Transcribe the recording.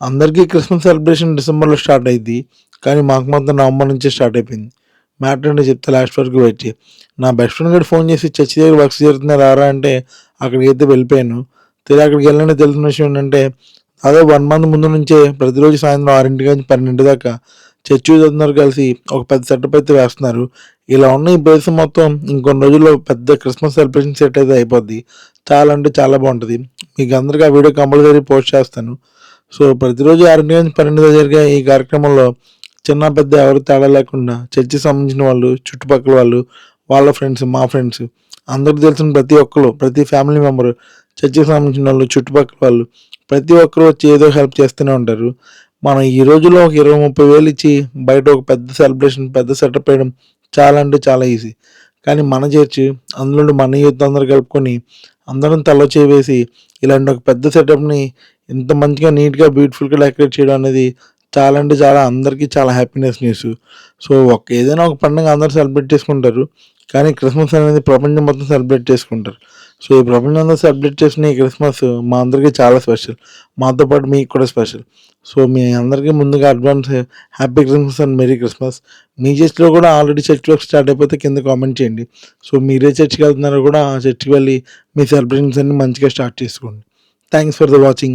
అందరికీ Christmas celebration డిసెంబర్లో start అయింది, కానీ మాకు మాత్రం నవంబర్ నుంచే స్టార్ట్ అయిపోయింది. మ్యాటర్ అంటే చెప్తే లాస్ట్ వరకు వెయిట్ చేయి. నా బెస్ట్ ఫ్రెండ్ కూడా ఫోన్ చేసి చర్చి దగ్గర వర్క్స్ జరుగుతున్నాయి రారా అంటే అక్కడికి అయితే వెళ్ళిపోయాను. అక్కడికి వెళ్ళండి తెలిసిన విషయం ఏంటంటే దాదాపు 1 మంత్ ముందు నుంచే ప్రతిరోజు సాయంత్రం 6 నుంచి 12 దాకా చర్చి అందరూ కలిసి ఒక పెద్ద సెటప్ అయితే వేస్తున్నారు. ఇలా ఉన్న ఈ ప్రదేశం మొత్తం ఇంకొన్ని రోజుల్లో పెద్ద క్రిస్మస్ సెలబ్రేషన్ సెట్ అయితే అయిపోద్ది. చాలా అంటే చాలా బాగుంటుంది. మీకు అందరికీ ఆ వీడియో కంపల్సరీ పోస్ట్ చేస్తాను. సో ప్రతిరోజు 6 నుంచి 12 జరిగే ఈ కార్యక్రమంలో చిన్న పెద్ద ఎవరు తేడా లేకుండా చర్చికి సంబంధించిన వాళ్ళు, చుట్టుపక్కల వాళ్ళు, వాళ్ళ ఫ్రెండ్స్, మా ఫ్రెండ్స్ అందరికి తెలిసిన ప్రతి ఒక్కరు, ప్రతి ఫ్యామిలీ మెంబరు, చర్చికి సంబంధించిన వాళ్ళు, చుట్టుపక్కల వాళ్ళు ప్రతి ఒక్కరు వచ్చి ఏదో హెల్ప్ చేస్తూనే ఉంటారు. మనం ఈ రోజుల్లో ఒక 20-30 వేలు ఇచ్చి బయట ఒక పెద్ద సెలబ్రేషన్, పెద్ద సెటప్ వేయడం చాలా అంటే చాలా ఈజీ. కానీ మన చర్చి అందులో మన యూత్ అందరూ కలుపుకొని అందరం తలో చేయి వేసి ఇలాంటి ఒక పెద్ద సెటప్‌ని ఇంత మంచిగా, నీట్‌గా, బ్యూటిఫుల్‌గా డెకరేట్ చేయడం అనేది చాలా అంటే చాలా అందరికీ చాలా హ్యాపీనెస్ న్యూస్. సో, ఏదైనా ఒక పండుగ అందరూ సెలబ్రేట్ చేసుకుంటారు. కానీ క్రిస్మస్ అనేది ప్రపంచం మొత్తం సెలబ్రేట్ చేసుకుంటారు. సో, ఈ ప్రపంచం అంతా సెలబ్రేట్ చేసుకునే ఈ క్రిస్మస్ మా అందరికీ చాలా స్పెషల్. మాతో పాటు మీకు కూడా స్పెషల్. సో, మీ అందరికీ ముందుగా advance happy Christmas and merry Christmas. మీ చర్చ్‌లో కూడా ఆల్రెడీ చర్చ్ వర్క్ స్టార్ట్ అయిపోతే కింద కామెంట్ చేయండి. సో, మీరే చర్చ్‌కి వెళ్తున్నారో కూడా ఆ చర్చ్‌కి వెళ్ళి మీ సెలబ్రేషన్స్ అన్ని మంచిగా స్టార్ట్ చేసుకోండి. Thanks for the watching.